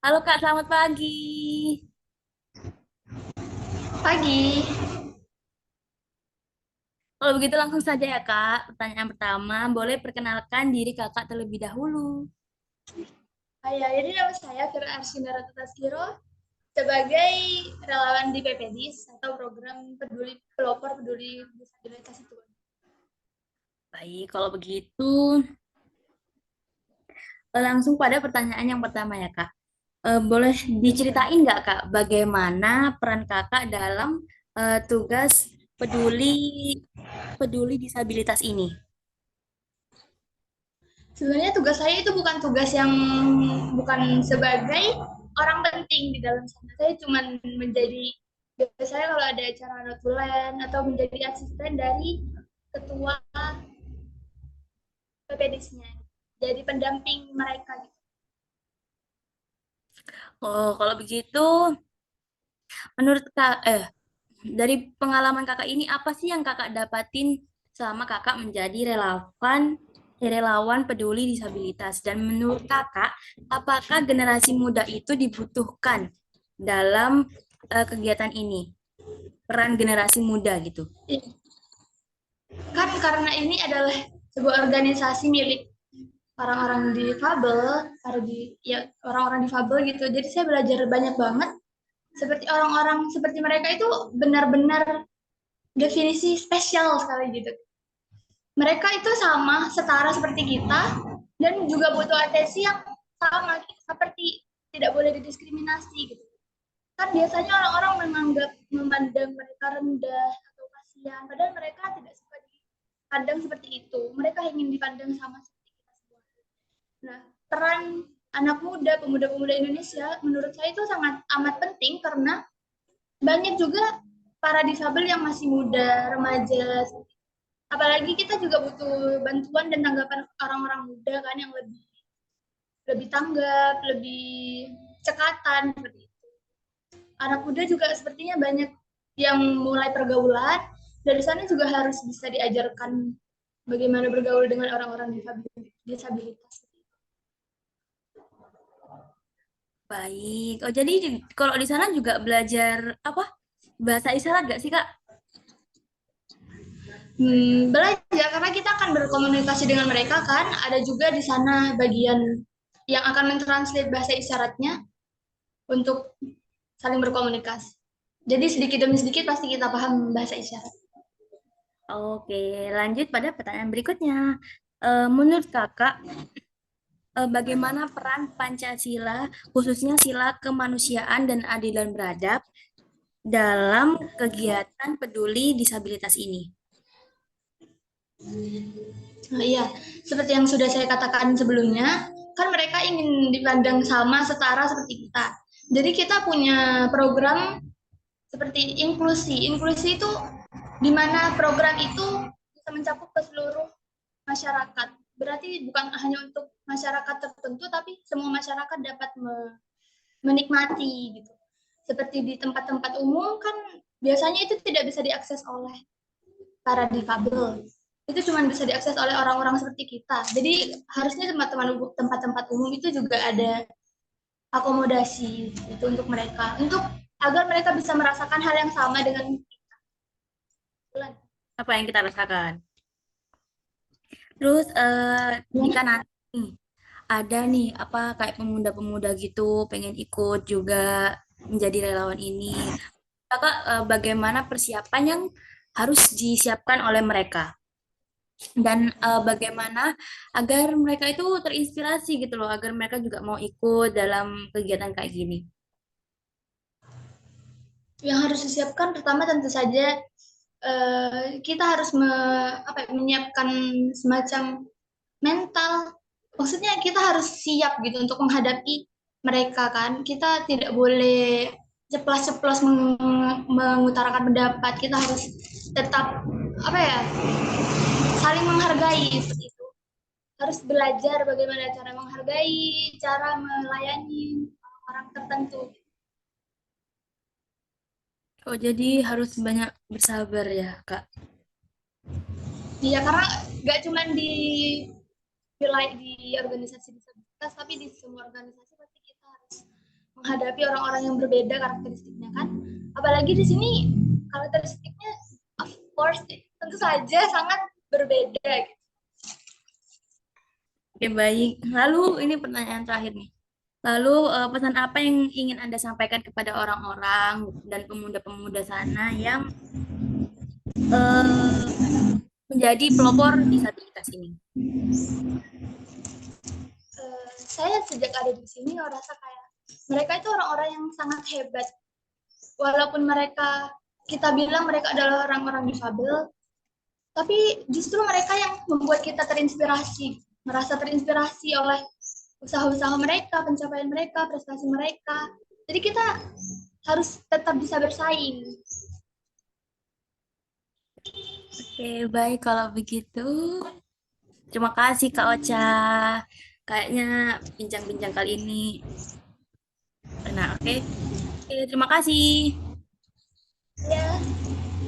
Halo Kak, selamat pagi. Pagi. Kalau begitu langsung saja ya Kak. Pertanyaan pertama, boleh perkenalkan diri Kakak terlebih dahulu. Jadi nama saya Fira Arshindara Taskiro sebagai relawan di PPDIS atau program peduli pelopor peduli disabilitas itu. Baik, kalau begitu langsung pada pertanyaan yang pertama ya Kak. Boleh diceritain nggak Kak, bagaimana peran Kakak dalam tugas peduli peduli disabilitas ini? Sebenarnya tugas saya itu bukan tugas yang bukan sebagai orang penting di dalam sana. Saya cuma menjadi biasanya kalau ada acara notulen atau menjadi asisten dari ketua PPDIS-nya. Jadi pendamping mereka gitu. Oh, kalau begitu, menurut Kak, dari pengalaman kakak ini, apa sih yang kakak dapatin selama kakak menjadi relawan peduli disabilitas? Dan menurut kakak, apakah generasi muda itu dibutuhkan dalam kegiatan ini? Peran generasi muda gitu. Kan karena ini adalah sebuah organisasi milik orang-orang difabel, ya orang-orang difabel gitu. Jadi saya belajar banyak banget seperti orang-orang seperti mereka itu benar-benar definisi spesial sekali gitu. Mereka itu sama, setara seperti kita dan juga butuh atensi yang sama seperti tidak boleh didiskriminasi gitu. Kan biasanya orang-orang memandang mereka rendah atau kasihan, padahal mereka tidak suka dipandang seperti itu. Mereka ingin dipandang sama seperti kita semua. Nah, peran anak muda, pemuda-pemuda Indonesia menurut saya itu sangat amat penting karena banyak juga para difabel yang masih muda, remaja. Apalagi kita juga butuh bantuan dan tanggapan orang-orang muda kan yang lebih lebih tanggap, lebih cekatan seperti itu. Anak muda juga sepertinya banyak yang mulai pergaulan. Dari sana juga harus bisa diajarkan bagaimana bergaul dengan orang-orang disabilitas. Baik. Oh, jadi kalau di sana juga belajar apa? Bahasa isyarat gak sih, Kak? Belajar karena kita akan berkomunikasi dengan mereka kan. Ada juga di sana bagian yang akan mentranslate bahasa isyaratnya untuk saling berkomunikasi. Jadi sedikit demi sedikit pasti kita paham bahasa isyarat. Oke, lanjut pada pertanyaan berikutnya. Menurut kakak, bagaimana peran Pancasila, khususnya sila kemanusiaan dan adilan beradab, dalam kegiatan peduli disabilitas ini? Nah, iya, seperti yang sudah saya katakan sebelumnya, kan mereka ingin dipandang sama setara seperti kita. Jadi kita punya program seperti inklusi. Inklusi itu di mana program itu bisa mencakup ke seluruh masyarakat. Berarti bukan hanya untuk masyarakat tertentu, tapi semua masyarakat dapat menikmati gitu. Seperti di tempat-tempat umum kan biasanya itu tidak bisa diakses oleh para difabel. Itu cuma bisa diakses oleh orang-orang seperti kita. Jadi harusnya tempat-tempat umum itu juga ada akomodasi itu untuk mereka, untuk agar mereka bisa merasakan hal yang sama dengan kita. Apa yang kita rasakan? Terus, jika nanti nih, ada nih apa kayak pemuda-pemuda gitu pengen ikut juga menjadi relawan ini, kakak bagaimana persiapan yang harus disiapkan oleh mereka dan bagaimana agar mereka itu terinspirasi gitu loh, agar mereka juga mau ikut dalam kegiatan kayak gini. Yang harus disiapkan pertama tentu saja kita harus menyiapkan semacam mental. Maksudnya kita harus siap gitu untuk menghadapi mereka kan. Kita tidak boleh ceplas-ceplos mengutarakan pendapat. Kita harus tetap apa ya saling menghargai seperti itu. Harus belajar bagaimana cara menghargai, cara melayani orang tertentu. Oh, jadi harus banyak bersabar ya, Kak. Iya karena nggak cuma di organisasi disabilitas, tapi di semua organisasi pasti kita harus menghadapi orang-orang yang berbeda karakteristiknya kan. Apalagi di sini karakteristiknya of course tentu saja sangat berbeda gitu. Oke, baik. Lalu ini pertanyaan terakhir nih. Lalu pesan apa yang ingin Anda sampaikan kepada orang-orang dan pemuda-pemuda sana yang eh, menjadi pelopor disabilitas ini? Saya sejak ada di sini ngerasa kayak mereka itu orang-orang yang sangat hebat. Walaupun mereka kita bilang mereka adalah orang-orang difabel, tapi justru mereka yang membuat kita terinspirasi, merasa terinspirasi oleh usaha-usaha mereka, pencapaian mereka, prestasi mereka. Jadi kita harus tetap bisa bersaing. Oke, baik kalau begitu. Terima kasih Kak Ocha. Kayaknya bincang-bincang kali ini. Nah, oke. Oke, terima kasih. Ya,